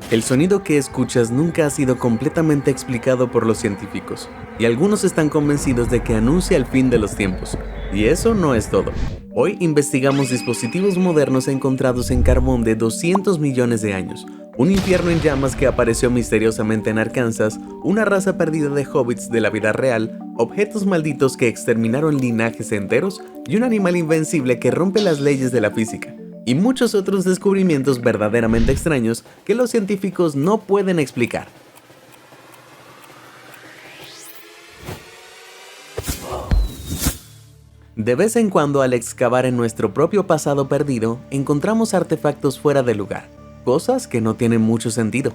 El sonido que escuchas nunca ha sido completamente explicado por los científicos, y algunos están convencidos de que anuncia el fin de los tiempos. Y eso no es todo. Hoy investigamos dispositivos modernos encontrados en carbón de 200 millones de años, un infierno en llamas que apareció misteriosamente en Arkansas, una raza perdida de hobbits de la vida real, objetos malditos que exterminaron linajes enteros y un animal invencible que rompe las leyes de la física. Y muchos otros descubrimientos verdaderamente extraños que los científicos no pueden explicar. De vez en cuando, al excavar en nuestro propio pasado perdido, encontramos artefactos fuera de lugar, cosas que no tienen mucho sentido.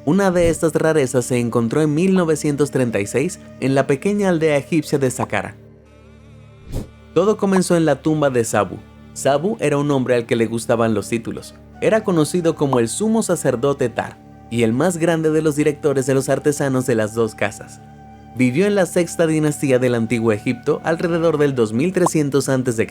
Una de estas rarezas se encontró en 1936 en la pequeña aldea egipcia de Saqqara. Todo comenzó en la tumba de Sabu. Sabu era un hombre al que le gustaban los títulos. Era conocido como el sumo sacerdote Tar, y el más grande de los directores de los artesanos de las dos casas. Vivió en la sexta dinastía del antiguo Egipto alrededor del 2300 a.C.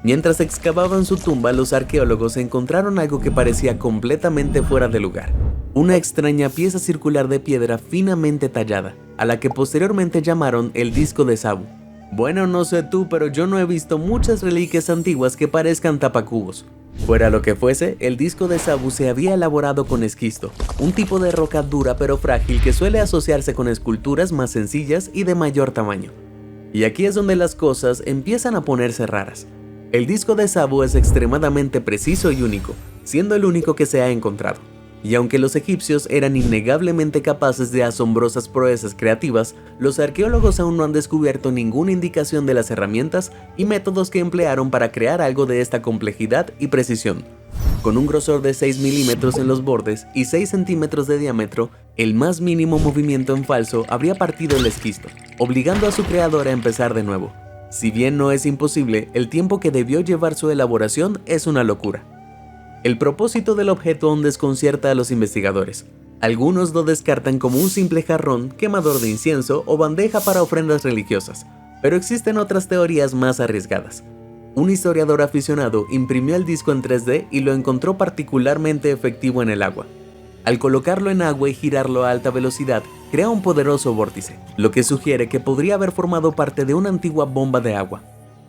Mientras excavaban su tumba, los arqueólogos encontraron algo que parecía completamente fuera de lugar. Una extraña pieza circular de piedra finamente tallada, a la que posteriormente llamaron el disco de Sabu. Bueno, no sé tú, pero yo no he visto muchas reliquias antiguas que parezcan tapacubos. Fuera lo que fuese, el disco de Sabu se había elaborado con esquisto, un tipo de roca dura pero frágil que suele asociarse con esculturas más sencillas y de mayor tamaño. Y aquí es donde las cosas empiezan a ponerse raras. El disco de Sabu es extremadamente preciso y único, siendo el único que se ha encontrado. Y aunque los egipcios eran innegablemente capaces de asombrosas proezas creativas, los arqueólogos aún no han descubierto ninguna indicación de las herramientas y métodos que emplearon para crear algo de esta complejidad y precisión. Con un grosor de 6 milímetros en los bordes y 6 centímetros de diámetro, el más mínimo movimiento en falso habría partido el esquisto, obligando a su creador a empezar de nuevo. Si bien no es imposible, el tiempo que debió llevar su elaboración es una locura. El propósito del objeto aún desconcierta a los investigadores. Algunos lo descartan como un simple jarrón, quemador de incienso o bandeja para ofrendas religiosas, pero existen otras teorías más arriesgadas. Un historiador aficionado imprimió el disco en 3D y lo encontró particularmente efectivo en el agua. Al colocarlo en agua y girarlo a alta velocidad, crea un poderoso vórtice, lo que sugiere que podría haber formado parte de una antigua bomba de agua.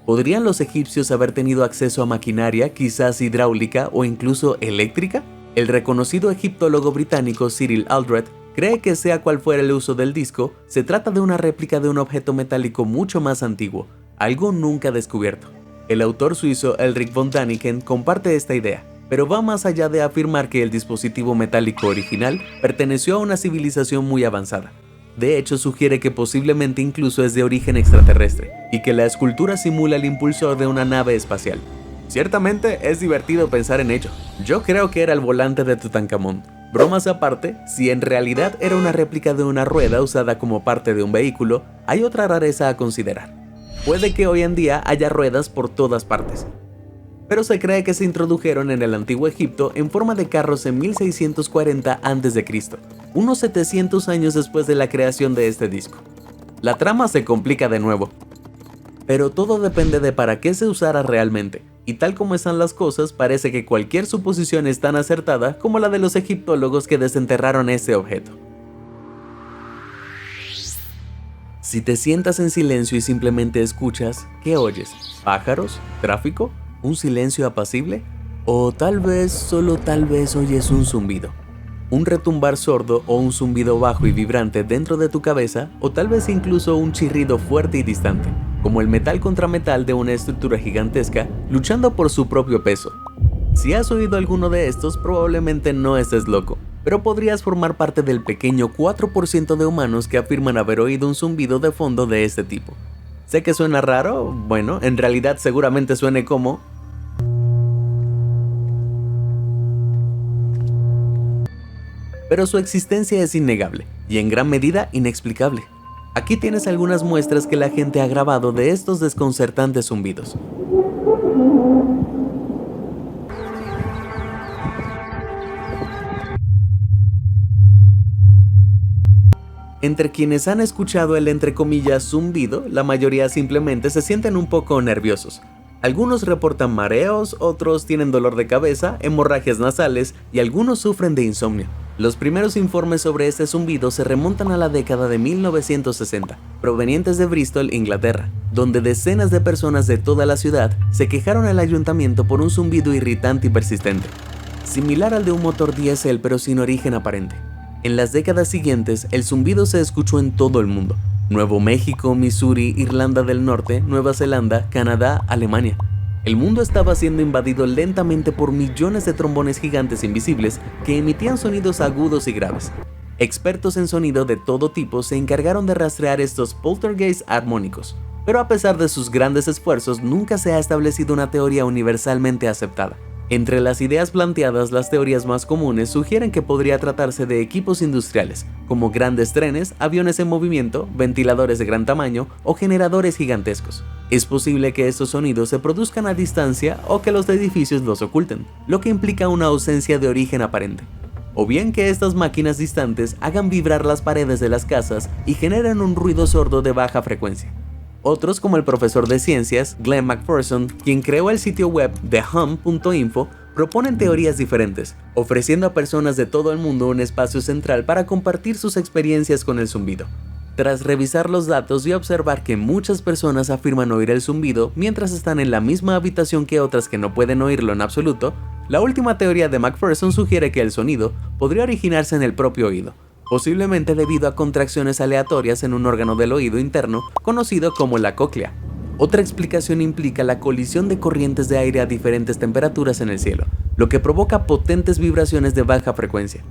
¿Podrían los egipcios haber tenido acceso a maquinaria, quizás hidráulica o incluso eléctrica? El reconocido egiptólogo británico Cyril Aldred cree que sea cual fuera el uso del disco, se trata de una réplica de un objeto metálico mucho más antiguo, algo nunca descubierto. El autor suizo Elric von Däniken comparte esta idea, pero va más allá de afirmar que el dispositivo metálico original perteneció a una civilización muy avanzada. De hecho, sugiere que posiblemente incluso es de origen extraterrestre, y que la escultura simula el impulsor de una nave espacial. Ciertamente es divertido pensar en ello. Yo creo que era el volante de Tutankamón. Bromas aparte, si en realidad era una réplica de una rueda usada como parte de un vehículo, hay otra rareza a considerar. Puede que hoy en día haya ruedas por todas partes, pero se cree que se introdujeron en el antiguo Egipto en forma de carros en 1640 a.C., unos 700 años después de la creación de este disco. La trama se complica de nuevo, pero todo depende de para qué se usara realmente, y tal como están las cosas, parece que cualquier suposición es tan acertada como la de los egiptólogos que desenterraron ese objeto. Si te sientas en silencio y simplemente escuchas, ¿qué oyes? ¿Pájaros? ¿Tráfico? ¿Un silencio apacible? O tal vez, solo tal vez oyes un zumbido. Un retumbar sordo o un zumbido bajo y vibrante dentro de tu cabeza, o tal vez incluso un chirrido fuerte y distante, como el metal contra metal de una estructura gigantesca luchando por su propio peso. Si has oído alguno de estos, probablemente no estés loco, pero podrías formar parte del pequeño 4% de humanos que afirman haber oído un zumbido de fondo de este tipo. Sé que suena raro, bueno, en realidad seguramente suene como... pero su existencia es innegable y en gran medida inexplicable. Aquí tienes algunas muestras que la gente ha grabado de estos desconcertantes zumbidos. Entre quienes han escuchado el entre comillas zumbido, la mayoría simplemente se sienten un poco nerviosos. Algunos reportan mareos, otros tienen dolor de cabeza, hemorragias nasales y algunos sufren de insomnio. Los primeros informes sobre este zumbido se remontan a la década de 1960, provenientes de Bristol, Inglaterra, donde decenas de personas de toda la ciudad se quejaron al ayuntamiento por un zumbido irritante y persistente, similar al de un motor diésel pero sin origen aparente. En las décadas siguientes, el zumbido se escuchó en todo el mundo: Nuevo México, Missouri, Irlanda del Norte, Nueva Zelanda, Canadá, Alemania. El mundo estaba siendo invadido lentamente por millones de trombones gigantes invisibles que emitían sonidos agudos y graves. Expertos en sonido de todo tipo se encargaron de rastrear estos poltergeists armónicos, pero a pesar de sus grandes esfuerzos nunca se ha establecido una teoría universalmente aceptada. Entre las ideas planteadas, las teorías más comunes sugieren que podría tratarse de equipos industriales, como grandes trenes, aviones en movimiento, ventiladores de gran tamaño o generadores gigantescos. Es posible que estos sonidos se produzcan a distancia o que los edificios los oculten, lo que implica una ausencia de origen aparente. O bien que estas máquinas distantes hagan vibrar las paredes de las casas y generen un ruido sordo de baja frecuencia. Otros, como el profesor de ciencias Glenn McPherson, quien creó el sitio web thehum.info, proponen teorías diferentes, ofreciendo a personas de todo el mundo un espacio central para compartir sus experiencias con el zumbido. Tras revisar los datos y observar que muchas personas afirman oír el zumbido mientras están en la misma habitación que otras que no pueden oírlo en absoluto, la última teoría de McPherson sugiere que el sonido podría originarse en el propio oído, posiblemente debido a contracciones aleatorias en un órgano del oído interno conocido como la cóclea. Otra explicación implica la colisión de corrientes de aire a diferentes temperaturas en el cielo, lo que provoca potentes vibraciones de baja frecuencia.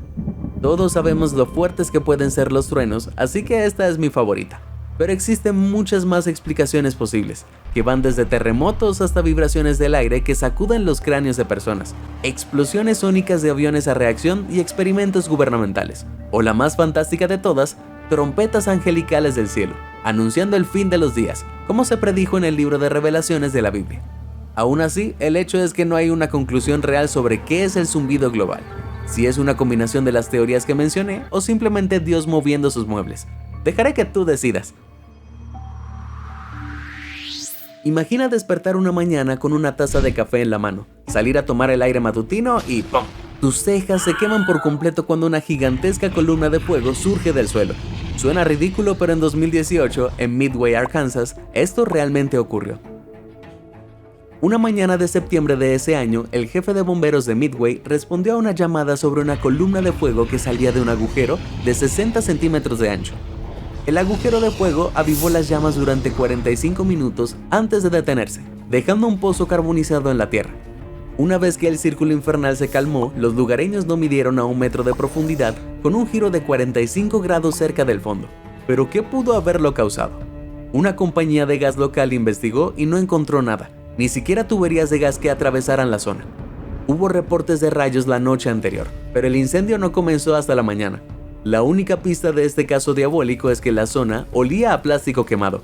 Todos sabemos lo fuertes que pueden ser los truenos, así que esta es mi favorita. Pero existen muchas más explicaciones posibles, que van desde terremotos hasta vibraciones del aire que sacuden los cráneos de personas, explosiones sónicas de aviones a reacción y experimentos gubernamentales, o la más fantástica de todas, trompetas angelicales del cielo, anunciando el fin de los días, como se predijo en el libro de Revelaciones de la Biblia. Aún así, el hecho es que no hay una conclusión real sobre qué es el zumbido global, si es una combinación de las teorías que mencioné o simplemente Dios moviendo sus muebles. Dejaré que tú decidas. Imagina despertar una mañana con una taza de café en la mano, salir a tomar el aire matutino y ¡pum! Tus cejas se queman por completo cuando una gigantesca columna de fuego surge del suelo. Suena ridículo, pero en 2018, en Midway, Arkansas, esto realmente ocurrió. Una mañana de septiembre de ese año, el jefe de bomberos de Midway respondió a una llamada sobre una columna de fuego que salía de un agujero de 60 centímetros de ancho. El agujero de fuego avivó las llamas durante 45 minutos antes de detenerse, dejando un pozo carbonizado en la tierra. Una vez que el círculo infernal se calmó, los lugareños lo midieron a 1 metro de profundidad con un giro de 45 grados cerca del fondo. ¿Pero qué pudo haberlo causado? Una compañía de gas local investigó y no encontró nada, ni siquiera tuberías de gas que atravesaran la zona. Hubo reportes de rayos la noche anterior, pero el incendio no comenzó hasta la mañana. La única pista de este caso diabólico es que la zona olía a plástico quemado.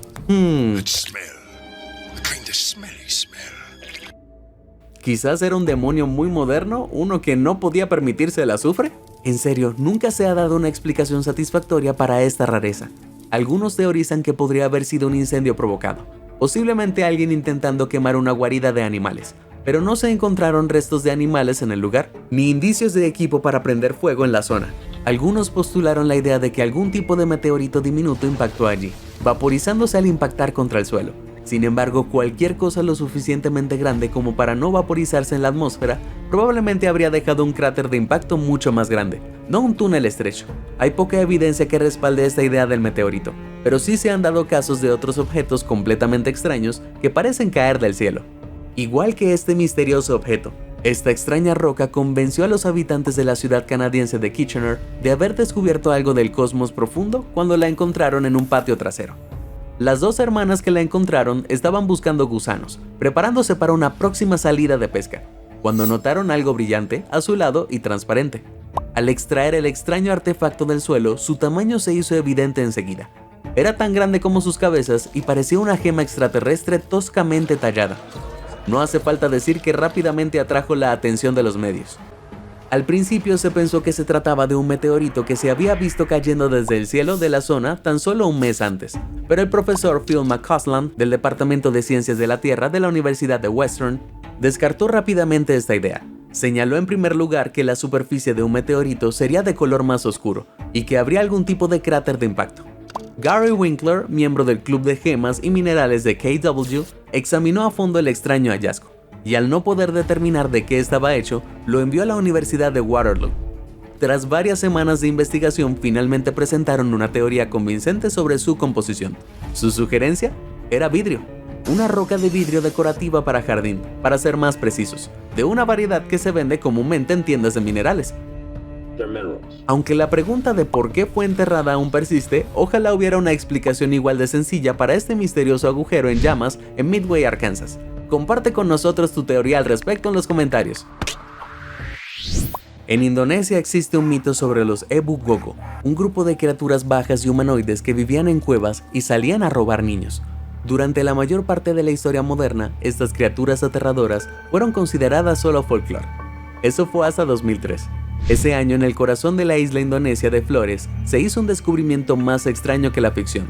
¿Quizás era un demonio muy moderno, uno que no podía permitirse el azufre? En serio, nunca se ha dado una explicación satisfactoria para esta rareza. Algunos teorizan que podría haber sido un incendio provocado, posiblemente alguien intentando quemar una guarida de animales, pero no se encontraron restos de animales en el lugar, ni indicios de equipo para prender fuego en la zona. Algunos postularon la idea de que algún tipo de meteorito diminuto impactó allí, vaporizándose al impactar contra el suelo. Sin embargo, cualquier cosa lo suficientemente grande como para no vaporizarse en la atmósfera probablemente habría dejado un cráter de impacto mucho más grande, no un túnel estrecho. Hay poca evidencia que respalde esta idea del meteorito, pero sí se han dado casos de otros objetos completamente extraños que parecen caer del cielo. Igual que este misterioso objeto, esta extraña roca convenció a los habitantes de la ciudad canadiense de Kitchener de haber descubierto algo del cosmos profundo cuando la encontraron en un patio trasero. Las dos hermanas que la encontraron estaban buscando gusanos, preparándose para una próxima salida de pesca, cuando notaron algo brillante a su lado y transparente. Al extraer el extraño artefacto del suelo, su tamaño se hizo evidente enseguida. Era tan grande como sus cabezas y parecía una gema extraterrestre toscamente tallada. No hace falta decir que rápidamente atrajo la atención de los medios. Al principio se pensó que se trataba de un meteorito que se había visto cayendo desde el cielo de la zona tan solo un mes antes, pero el profesor Phil McCausland del Departamento de Ciencias de la Tierra de la Universidad de Western descartó rápidamente esta idea. Señaló en primer lugar que la superficie de un meteorito sería de color más oscuro y que habría algún tipo de cráter de impacto. Gary Winkler, miembro del Club de Gemas y Minerales de KW, examinó a fondo el extraño hallazgo, y al no poder determinar de qué estaba hecho, lo envió a la Universidad de Waterloo. Tras varias semanas de investigación, finalmente presentaron una teoría convincente sobre su composición. Su sugerencia era vidrio, una roca de vidrio decorativa para jardín, para ser más precisos, de una variedad que se vende comúnmente en tiendas de minerales. Aunque la pregunta de por qué fue enterrada aún persiste, ojalá hubiera una explicación igual de sencilla para este misterioso agujero en llamas en Midway, Arkansas. Comparte con nosotros tu teoría al respecto en los comentarios. En Indonesia existe un mito sobre los Ebu Gogo, un grupo de criaturas bajas y humanoides que vivían en cuevas y salían a robar niños. Durante la mayor parte de la historia moderna, estas criaturas aterradoras fueron consideradas solo folclore. Eso fue hasta 2003. Ese año, en el corazón de la isla indonesia de Flores, se hizo un descubrimiento más extraño que la ficción.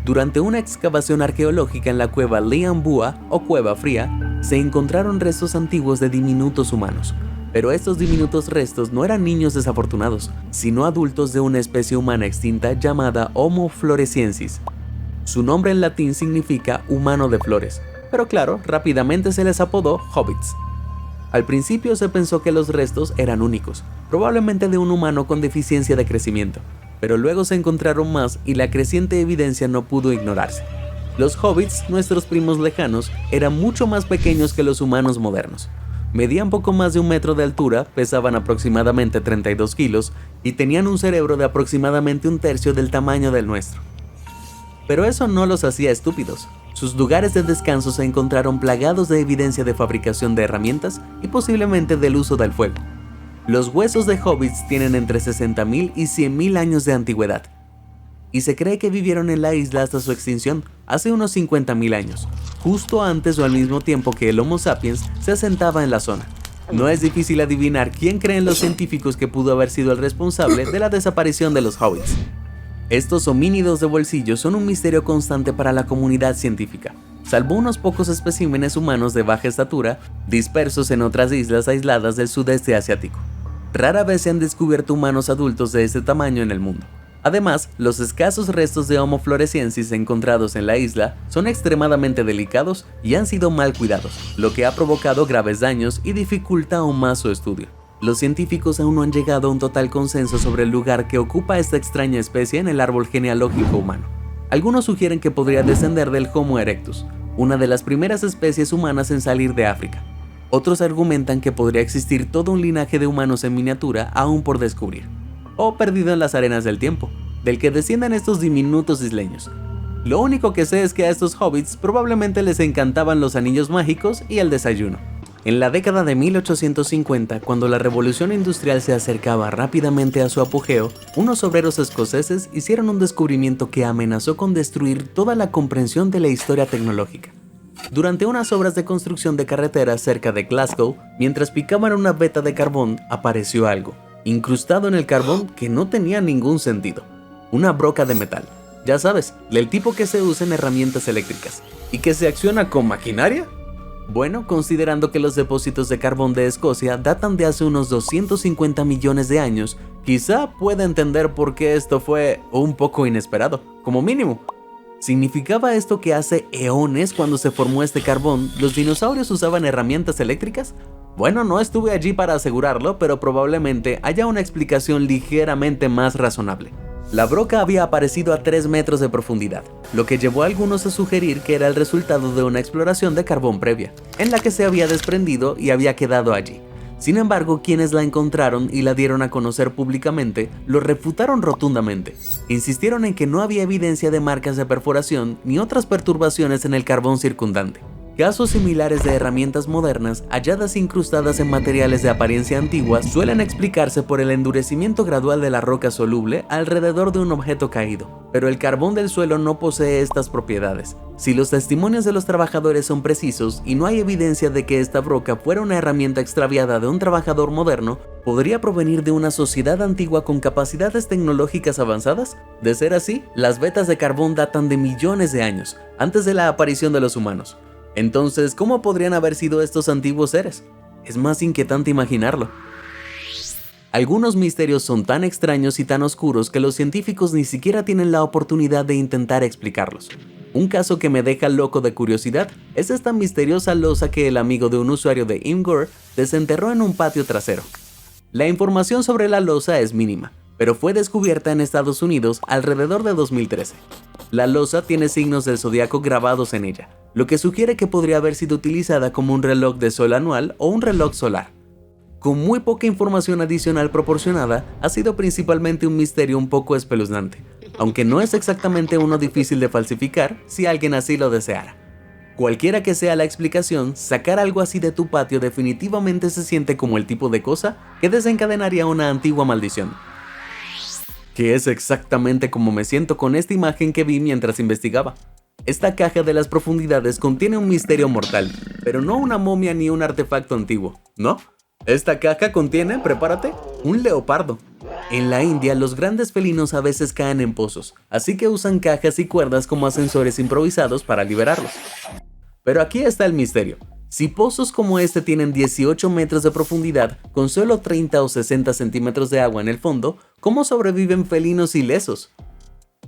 Durante una excavación arqueológica en la cueva Liang Bua o Cueva Fría, se encontraron restos antiguos de diminutos humanos. Pero estos diminutos restos no eran niños desafortunados, sino adultos de una especie humana extinta llamada Homo floresiensis. Su nombre en latín significa humano de flores, pero claro, rápidamente se les apodó hobbits. Al principio se pensó que los restos eran únicos, probablemente de un humano con deficiencia de crecimiento, pero luego se encontraron más y la creciente evidencia no pudo ignorarse. Los hobbits, nuestros primos lejanos, eran mucho más pequeños que los humanos modernos. Medían poco más de 1 metro de altura, pesaban aproximadamente 32 kilos y tenían un cerebro de aproximadamente 1/3 del tamaño del nuestro. Pero eso no los hacía estúpidos. Sus lugares de descanso se encontraron plagados de evidencia de fabricación de herramientas y posiblemente del uso del fuego. Los huesos de hobbits tienen entre 60.000 y 100.000 años de antigüedad, y se cree que vivieron en la isla hasta su extinción, hace unos 50.000 años, justo antes o al mismo tiempo que el Homo sapiens se asentaba en la zona. No es difícil adivinar quién creen los científicos que pudo haber sido el responsable de la desaparición de los hobbits. Estos homínidos de bolsillo son un misterio constante para la comunidad científica, salvo unos pocos especímenes humanos de baja estatura dispersos en otras islas aisladas del sudeste asiático. Rara vez se han descubierto humanos adultos de este tamaño en el mundo. Además, los escasos restos de Homo floresiensis encontrados en la isla son extremadamente delicados y han sido mal cuidados, lo que ha provocado graves daños y dificulta aún más su estudio. Los científicos aún no han llegado a un total consenso sobre el lugar que ocupa esta extraña especie en el árbol genealógico humano. Algunos sugieren que podría descender del Homo erectus, una de las primeras especies humanas en salir de África. Otros argumentan que podría existir todo un linaje de humanos en miniatura aún por descubrir, o perdido en las arenas del tiempo, del que descienden estos diminutos isleños. Lo único que sé es que a estos hobbits probablemente les encantaban los anillos mágicos y el desayuno. En la década de 1850, cuando la revolución industrial se acercaba rápidamente a su apogeo, unos obreros escoceses hicieron un descubrimiento que amenazó con destruir toda la comprensión de la historia tecnológica. Durante unas obras de construcción de carreteras cerca de Glasgow, mientras picaban una veta de carbón, apareció algo, incrustado en el carbón que no tenía ningún sentido. Una broca de metal. Ya sabes, del tipo que se usa en herramientas eléctricas. ¿Y que se acciona con maquinaria? Bueno, considerando que los depósitos de carbón de Escocia datan de hace unos 250 millones de años, quizá pueda entender por qué esto fue un poco inesperado, como mínimo. ¿Significaba esto que hace eones cuando se formó este carbón, los dinosaurios usaban herramientas eléctricas? Bueno, no estuve allí para asegurarlo, pero probablemente haya una explicación ligeramente más razonable. La broca había aparecido a 3 metros de profundidad, lo que llevó a algunos a sugerir que era el resultado de una exploración de carbón previa, en la que se había desprendido y había quedado allí. Sin embargo, quienes la encontraron y la dieron a conocer públicamente, lo refutaron rotundamente. Insistieron en que no había evidencia de marcas de perforación ni otras perturbaciones en el carbón circundante. Casos similares de herramientas modernas halladas incrustadas en materiales de apariencia antigua suelen explicarse por el endurecimiento gradual de la roca soluble alrededor de un objeto caído, pero el carbón del suelo no posee estas propiedades. Si los testimonios de los trabajadores son precisos y no hay evidencia de que esta roca fuera una herramienta extraviada de un trabajador moderno, ¿podría provenir de una sociedad antigua con capacidades tecnológicas avanzadas? De ser así, las vetas de carbón datan de millones de años, antes de la aparición de los humanos. Entonces, ¿cómo podrían haber sido estos antiguos seres? Es más inquietante imaginarlo. Algunos misterios son tan extraños y tan oscuros que los científicos ni siquiera tienen la oportunidad de intentar explicarlos. Un caso que me deja loco de curiosidad es esta misteriosa losa que el amigo de un usuario de Imgur desenterró en un patio trasero. La información sobre la losa es mínima, pero fue descubierta en Estados Unidos alrededor de 2013. La losa tiene signos del zodiaco grabados en ella, lo que sugiere que podría haber sido utilizada como un reloj de sol anual o un reloj solar. Con muy poca información adicional proporcionada, ha sido principalmente un misterio un poco espeluznante, aunque no es exactamente uno difícil de falsificar si alguien así lo deseara. Cualquiera que sea la explicación, sacar algo así de tu patio definitivamente se siente como el tipo de cosa que desencadenaría una antigua maldición. Que es exactamente como me siento con esta imagen que vi mientras investigaba. Esta caja de las profundidades contiene un misterio mortal, pero no una momia ni un artefacto antiguo, ¿no? Esta caja contiene, prepárate, un leopardo. En la India, los grandes felinos a veces caen en pozos, así que usan cajas y cuerdas como ascensores improvisados para liberarlos. Pero aquí está el misterio. Si pozos como este tienen 18 metros de profundidad, con solo 30 o 60 centímetros de agua en el fondo, ¿cómo sobreviven felinos ilesos?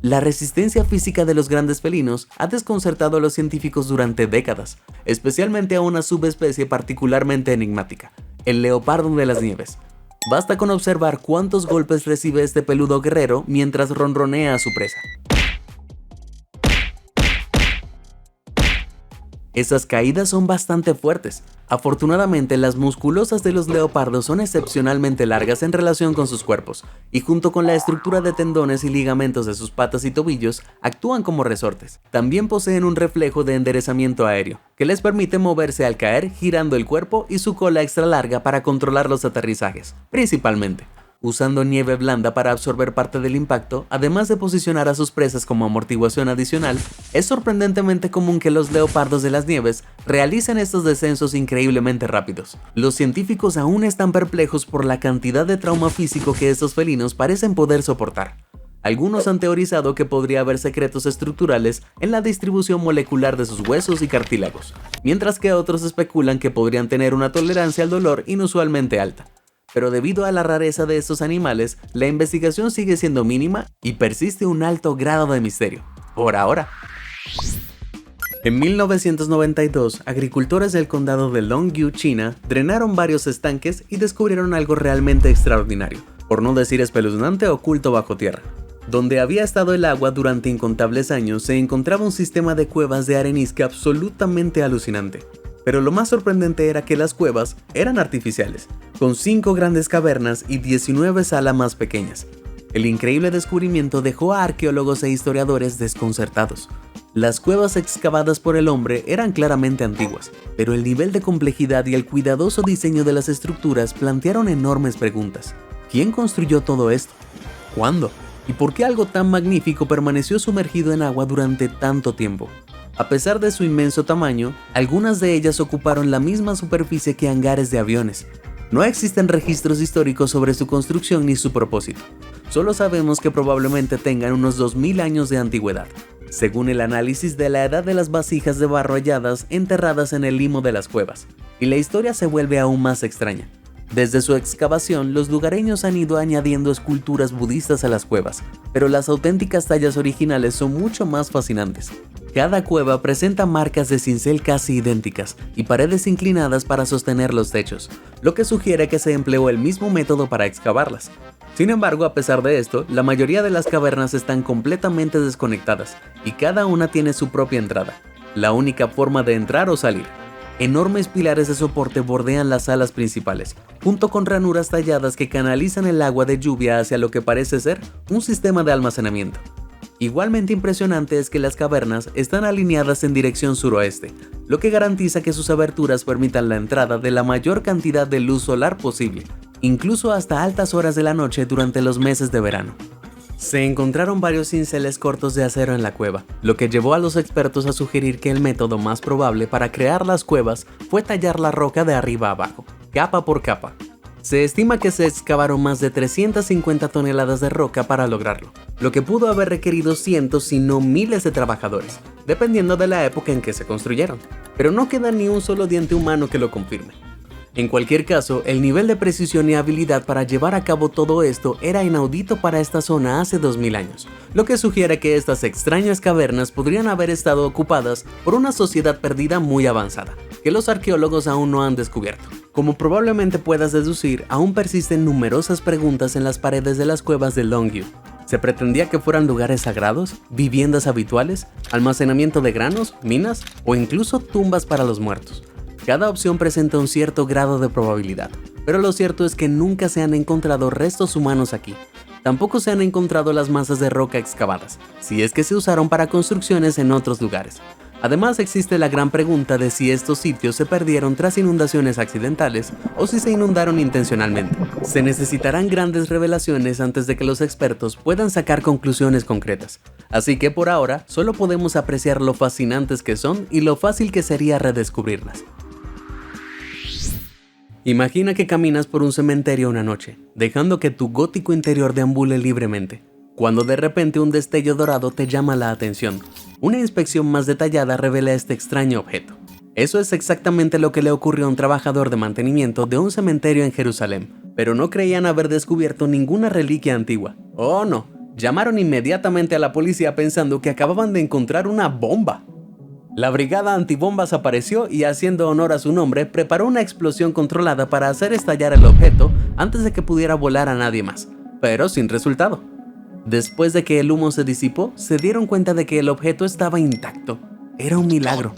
La resistencia física de los grandes felinos ha desconcertado a los científicos durante décadas, especialmente a una subespecie particularmente enigmática, el leopardo de las nieves. Basta con observar cuántos golpes recibe este peludo guerrero mientras ronronea a su presa. Esas caídas son bastante fuertes. Afortunadamente, las musculosas de los leopardos son excepcionalmente largas en relación con sus cuerpos, y junto con la estructura de tendones y ligamentos de sus patas y tobillos, actúan como resortes. También poseen un reflejo de enderezamiento aéreo, que les permite moverse al caer girando el cuerpo y su cola extra larga para controlar los aterrizajes, principalmente. Usando nieve blanda para absorber parte del impacto, además de posicionar a sus presas como amortiguación adicional, es sorprendentemente común que los leopardos de las nieves realicen estos descensos increíblemente rápidos. Los científicos aún están perplejos por la cantidad de trauma físico que estos felinos parecen poder soportar. Algunos han teorizado que podría haber secretos estructurales en la distribución molecular de sus huesos y cartílagos, mientras que otros especulan que podrían tener una tolerancia al dolor inusualmente alta. Pero debido a la rareza de estos animales, la investigación sigue siendo mínima y persiste un alto grado de misterio, por ahora. En 1992, agricultores del condado de Longview, China, drenaron varios estanques y descubrieron algo realmente extraordinario, por no decir espeluznante, oculto bajo tierra. Donde había estado el agua durante incontables años, se encontraba un sistema de cuevas de arenisca absolutamente alucinante. Pero lo más sorprendente era que las cuevas eran artificiales, con 5 grandes cavernas y 19 salas más pequeñas. El increíble descubrimiento dejó a arqueólogos e historiadores desconcertados. Las cuevas excavadas por el hombre eran claramente antiguas, pero el nivel de complejidad y el cuidadoso diseño de las estructuras plantearon enormes preguntas. ¿Quién construyó todo esto? ¿Cuándo? ¿Y por qué algo tan magnífico permaneció sumergido en agua durante tanto tiempo? A pesar de su inmenso tamaño, algunas de ellas ocuparon la misma superficie que hangares de aviones. No existen registros históricos sobre su construcción ni su propósito. Solo sabemos que probablemente tengan unos 2000 años de antigüedad, según el análisis de la edad de las vasijas de barro halladas enterradas en el limo de las cuevas. Y la historia se vuelve aún más extraña. Desde su excavación, los lugareños han ido añadiendo esculturas budistas a las cuevas, pero las auténticas tallas originales son mucho más fascinantes. Cada cueva presenta marcas de cincel casi idénticas y paredes inclinadas para sostener los techos, lo que sugiere que se empleó el mismo método para excavarlas. Sin embargo, a pesar de esto, la mayoría de las cavernas están completamente desconectadas y cada una tiene su propia entrada, la única forma de entrar o salir. Enormes pilares de soporte bordean las salas principales, junto con ranuras talladas que canalizan el agua de lluvia hacia lo que parece ser un sistema de almacenamiento. Igualmente impresionante es que las cavernas están alineadas en dirección suroeste, lo que garantiza que sus aberturas permitan la entrada de la mayor cantidad de luz solar posible, incluso hasta altas horas de la noche durante los meses de verano. Se encontraron varios cinceles cortos de acero en la cueva, lo que llevó a los expertos a sugerir que el método más probable para crear las cuevas fue tallar la roca de arriba a abajo, capa por capa. Se estima que se excavaron más de 350 toneladas de roca para lograrlo, lo que pudo haber requerido cientos si no miles de trabajadores, dependiendo de la época en que se construyeron, pero no queda ni un solo diente humano que lo confirme. En cualquier caso, el nivel de precisión y habilidad para llevar a cabo todo esto era inaudito para esta zona hace 2000 años, lo que sugiere que estas extrañas cavernas podrían haber estado ocupadas por una sociedad perdida muy avanzada, que los arqueólogos aún no han descubierto. Como probablemente puedas deducir, aún persisten numerosas preguntas en las paredes de las cuevas de Longview. ¿Se pretendía que fueran lugares sagrados, viviendas habituales, almacenamiento de granos, minas o incluso tumbas para los muertos? Cada opción presenta un cierto grado de probabilidad, pero lo cierto es que nunca se han encontrado restos humanos aquí. Tampoco se han encontrado las masas de roca excavadas, si es que se usaron para construcciones en otros lugares. Además existe la gran pregunta de si estos sitios se perdieron tras inundaciones accidentales o si se inundaron intencionalmente. Se necesitarán grandes revelaciones antes de que los expertos puedan sacar conclusiones concretas. Así que por ahora solo podemos apreciar lo fascinantes que son y lo fácil que sería redescubrirlas. Imagina que caminas por un cementerio una noche, dejando que tu gótico interior deambule libremente, cuando de repente un destello dorado te llama la atención. Una inspección más detallada revela este extraño objeto. Eso es exactamente lo que le ocurrió a un trabajador de mantenimiento de un cementerio en Jerusalén, pero no creían haber descubierto ninguna reliquia antigua. ¡Oh no! Llamaron inmediatamente a la policía pensando que acababan de encontrar una bomba. La brigada antibombas apareció y, haciendo honor a su nombre, preparó una explosión controlada para hacer estallar el objeto antes de que pudiera volar a nadie más, pero sin resultado. Después de que el humo se disipó, se dieron cuenta de que el objeto estaba intacto. Era un milagro.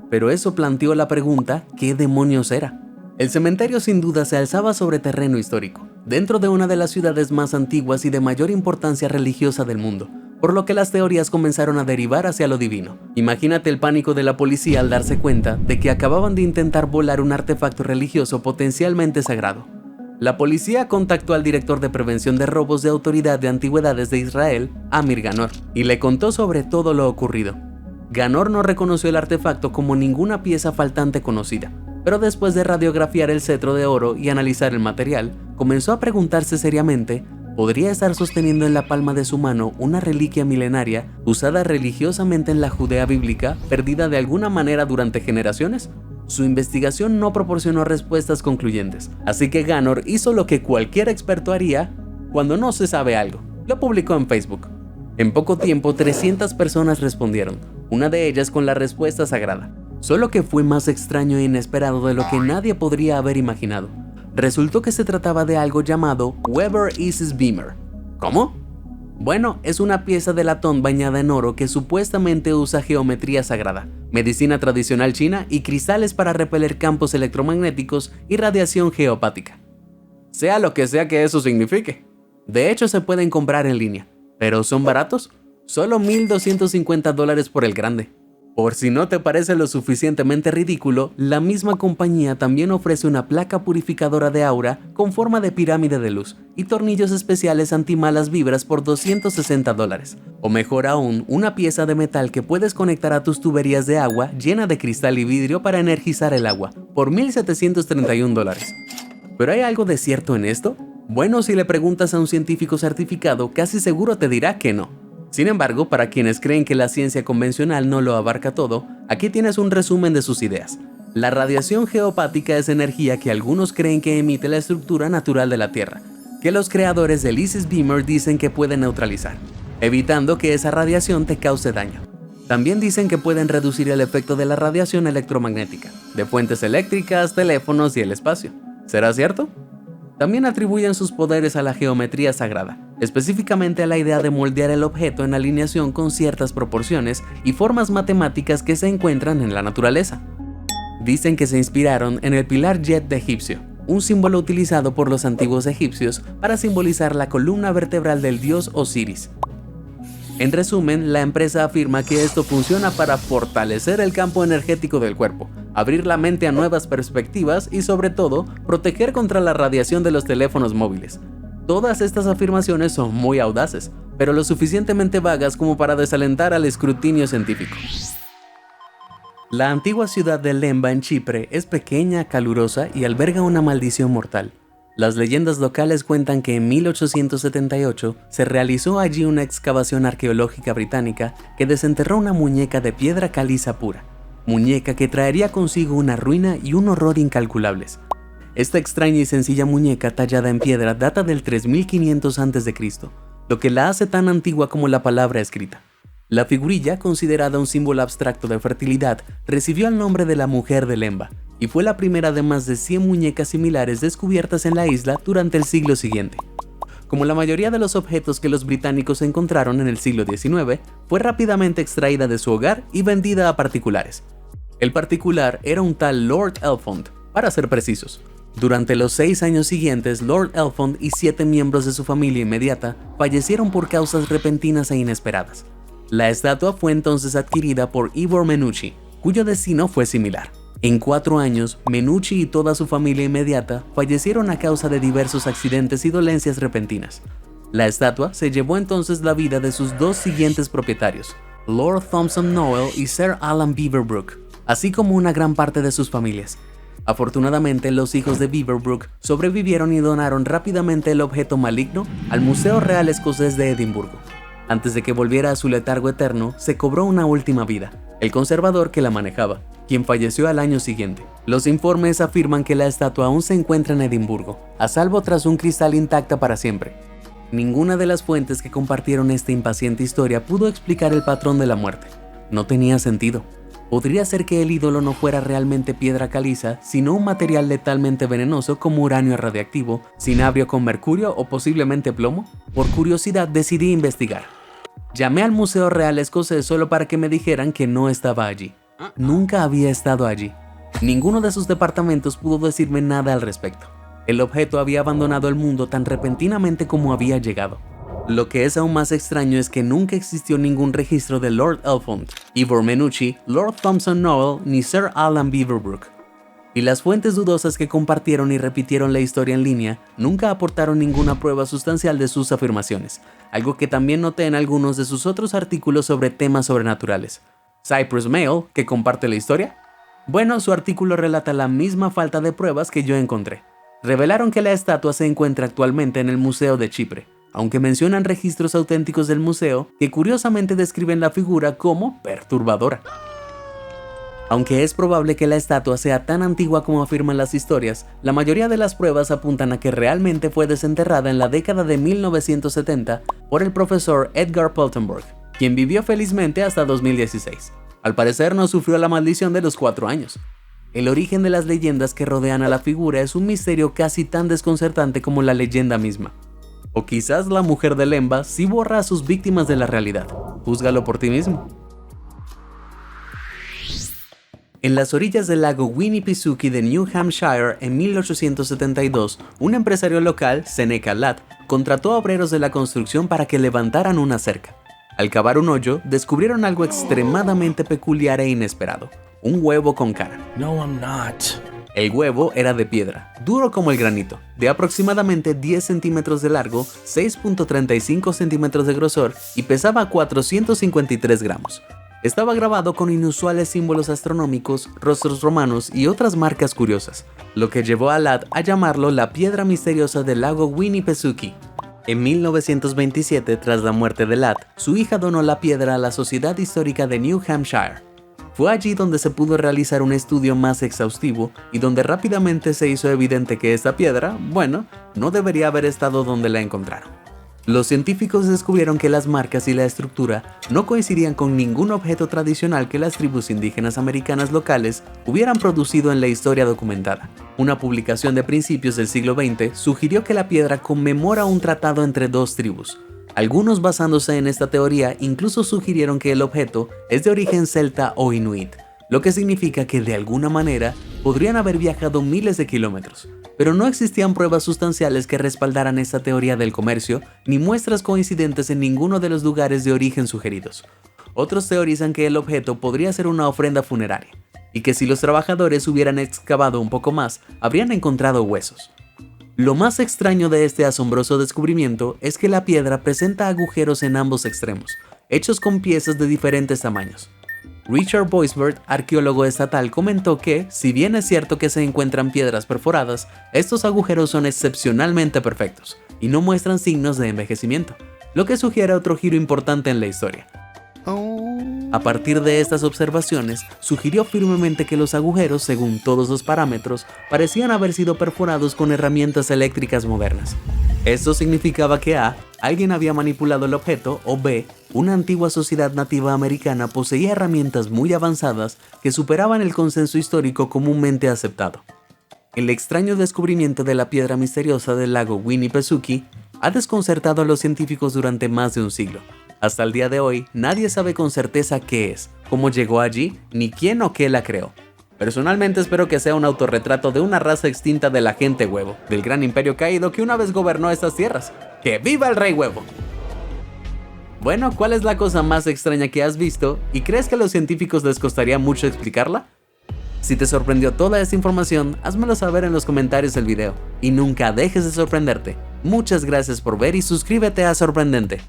Pero eso planteó la pregunta, ¿qué demonios era? El cementerio sin duda se alzaba sobre terreno histórico, dentro de una de las ciudades más antiguas y de mayor importancia religiosa del mundo, por lo que las teorías comenzaron a derivar hacia lo divino. Imagínate el pánico de la policía al darse cuenta de que acababan de intentar volar un artefacto religioso potencialmente sagrado. La policía contactó al director de prevención de robos de Autoridad de Antigüedades de Israel, Amir Ganor, y le contó sobre todo lo ocurrido. Ganor no reconoció el artefacto como ninguna pieza faltante conocida, pero después de radiografiar el cetro de oro y analizar el material, comenzó a preguntarse seriamente: ¿podría estar sosteniendo en la palma de su mano una reliquia milenaria usada religiosamente en la Judea bíblica, perdida de alguna manera durante generaciones? Su investigación no proporcionó respuestas concluyentes, así que Ganor hizo lo que cualquier experto haría cuando no se sabe algo: lo publicó en Facebook. En poco tiempo, 300 personas respondieron, una de ellas con la respuesta sagrada. Solo que fue más extraño e inesperado de lo que nadie podría haber imaginado. Resultó que se trataba de algo llamado Weber Isis Beamer. ¿Cómo? Bueno, es una pieza de latón bañada en oro que supuestamente usa geometría sagrada, medicina tradicional china y cristales para repeler campos electromagnéticos y radiación geopática. Sea lo que sea que eso signifique. De hecho, se pueden comprar en línea, pero ¿son baratos? Solo $1,250 por el grande. Por si no te parece lo suficientemente ridículo, la misma compañía también ofrece una placa purificadora de aura con forma de pirámide de luz y tornillos especiales anti-malas vibras por $260. O mejor aún, una pieza de metal que puedes conectar a tus tuberías de agua llena de cristal y vidrio para energizar el agua, por $1,731. ¿Pero hay algo de cierto en esto? Bueno, si le preguntas a un científico certificado, casi seguro te dirá que no. Sin embargo, para quienes creen que la ciencia convencional no lo abarca todo, aquí tienes un resumen de sus ideas. La radiación geopática es energía que algunos creen que emite la estructura natural de la Tierra, que los creadores del Isis Beamer dicen que pueden neutralizar, evitando que esa radiación te cause daño. También dicen que pueden reducir el efecto de la radiación electromagnética, de fuentes eléctricas, teléfonos y el espacio. ¿Será cierto? También atribuyen sus poderes a la geometría sagrada, específicamente a la idea de moldear el objeto en alineación con ciertas proporciones y formas matemáticas que se encuentran en la naturaleza. Dicen que se inspiraron en el pilar Yet egipcio, un símbolo utilizado por los antiguos egipcios para simbolizar la columna vertebral del dios Osiris. En resumen, la empresa afirma que esto funciona para fortalecer el campo energético del cuerpo, abrir la mente a nuevas perspectivas y sobre todo, proteger contra la radiación de los teléfonos móviles. Todas estas afirmaciones son muy audaces, pero lo suficientemente vagas como para desalentar al escrutinio científico. La antigua ciudad de Lemba en Chipre es pequeña, calurosa y alberga una maldición mortal. Las leyendas locales cuentan que en 1878 se realizó allí una excavación arqueológica británica que desenterró una muñeca de piedra caliza pura, muñeca que traería consigo una ruina y un horror incalculables. Esta extraña y sencilla muñeca tallada en piedra data del 3500 a.C., lo que la hace tan antigua como la palabra escrita. La figurilla, considerada un símbolo abstracto de fertilidad, recibió el nombre de la mujer de Lemba, y fue la primera de más de 100 muñecas similares descubiertas en la isla durante el siglo siguiente. Como la mayoría de los objetos que los británicos encontraron en el siglo XIX, fue rápidamente extraída de su hogar y vendida a particulares. El particular era un tal Lord Elfond, para ser precisos. Durante los 6 años siguientes, Lord Elfond y 7 miembros de su familia inmediata fallecieron por causas repentinas e inesperadas. La estatua fue entonces adquirida por Ivor Menucci, cuyo destino fue similar. En 4 años, Menucci y toda su familia inmediata fallecieron a causa de diversos accidentes y dolencias repentinas. La estatua se llevó entonces la vida de sus 2 siguientes propietarios, Lord Thompson Noel y Sir Alan Beaverbrook, así como una gran parte de sus familias. Afortunadamente, los hijos de Beaverbrook sobrevivieron y donaron rápidamente el objeto maligno al Museo Real Escocés de Edimburgo. Antes de que volviera a su letargo eterno, se cobró una última vida, el conservador que la manejaba, quien falleció al año siguiente. Los informes afirman que la estatua aún se encuentra en Edimburgo, a salvo tras un cristal intacta para siempre. Ninguna de las fuentes que compartieron esta impaciente historia pudo explicar el patrón de la muerte. No tenía sentido. Podría ser que el ídolo no fuera realmente piedra caliza, sino un material letalmente venenoso como uranio radiactivo, cinabrio con mercurio o posiblemente plomo. Por curiosidad decidí investigar. Llamé al Museo Real Escocés solo para que me dijeran que no estaba allí. Nunca había estado allí. Ninguno de sus departamentos pudo decirme nada al respecto. El objeto había abandonado el mundo tan repentinamente como había llegado. Lo que es aún más extraño es que nunca existió ningún registro de Lord Elfond, Ivor Menucci, Lord Thompson Noel ni Sir Alan Beaverbrook. Y las fuentes dudosas que compartieron y repitieron la historia en línea nunca aportaron ninguna prueba sustancial de sus afirmaciones, algo que también noté en algunos de sus otros artículos sobre temas sobrenaturales. Cyprus Mail, que comparte la historia. Bueno, su artículo relata la misma falta de pruebas que yo encontré. Revelaron que la estatua se encuentra actualmente en el Museo de Chipre, aunque mencionan registros auténticos del museo que curiosamente describen la figura como perturbadora. Aunque es probable que la estatua sea tan antigua como afirman las historias, la mayoría de las pruebas apuntan a que realmente fue desenterrada en la década de 1970 por el profesor Edgar Poltenberg, quien vivió felizmente hasta 2016. Al parecer no sufrió la maldición de los 4 años. El origen de las leyendas que rodean a la figura es un misterio casi tan desconcertante como la leyenda misma. O quizás la mujer de Lemba sí borra a sus víctimas de la realidad. Júzgalo por ti mismo. En las orillas del lago Winnipesaukee de New Hampshire en 1872, un empresario local, Seneca Ladd, contrató a obreros de la construcción para que levantaran una cerca. Al cavar un hoyo, descubrieron algo extremadamente peculiar e inesperado: un huevo con cara. No, I'm not. El huevo era de piedra, duro como el granito, de aproximadamente 10 centímetros de largo, 6.35 centímetros de grosor y pesaba 453 gramos. Estaba grabado con inusuales símbolos astronómicos, rostros romanos y otras marcas curiosas, lo que llevó a Ladd a llamarlo la piedra misteriosa del lago Winnipesaukee. En 1927, tras la muerte de Ladd, su hija donó la piedra a la Sociedad Histórica de New Hampshire. Fue allí donde se pudo realizar un estudio más exhaustivo y donde rápidamente se hizo evidente que esta piedra, bueno, no debería haber estado donde la encontraron. Los científicos descubrieron que las marcas y la estructura no coincidían con ningún objeto tradicional que las tribus indígenas americanas locales hubieran producido en la historia documentada. Una publicación de principios del siglo XX sugirió que la piedra conmemora un tratado entre 2 tribus. Algunos, basándose en esta teoría, incluso sugirieron que el objeto es de origen celta o inuit, lo que significa que de alguna manera podrían haber viajado miles de kilómetros, pero no existían pruebas sustanciales que respaldaran esta teoría del comercio, ni muestras coincidentes en ninguno de los lugares de origen sugeridos. Otros teorizan que el objeto podría ser una ofrenda funeraria, y que si los trabajadores hubieran excavado un poco más, habrían encontrado huesos. Lo más extraño de este asombroso descubrimiento es que la piedra presenta agujeros en ambos extremos, hechos con piezas de diferentes tamaños. Richard Boisbert, arqueólogo estatal, comentó que, si bien es cierto que se encuentran piedras perforadas, estos agujeros son excepcionalmente perfectos y no muestran signos de envejecimiento, lo que sugiere otro giro importante en la historia. A partir de estas observaciones, sugirió firmemente que los agujeros, según todos los parámetros, parecían haber sido perforados con herramientas eléctricas modernas. Esto significaba que A. alguien había manipulado el objeto, o B. una antigua sociedad nativa americana poseía herramientas muy avanzadas que superaban el consenso histórico comúnmente aceptado. El extraño descubrimiento de la piedra misteriosa del lago Winnipesaukee ha desconcertado a los científicos durante más de un siglo. Hasta el día de hoy, nadie sabe con certeza qué es, cómo llegó allí, ni quién o qué la creó. Personalmente espero que sea un autorretrato de una raza extinta de la gente huevo, del gran imperio caído que una vez gobernó estas tierras. ¡Que viva el rey huevo! Bueno, ¿cuál es la cosa más extraña que has visto? ¿Y crees que a los científicos les costaría mucho explicarla? Si te sorprendió toda esta información, házmelo saber en los comentarios del video. Y nunca dejes de sorprenderte. Muchas gracias por ver y suscríbete a Sorprendente.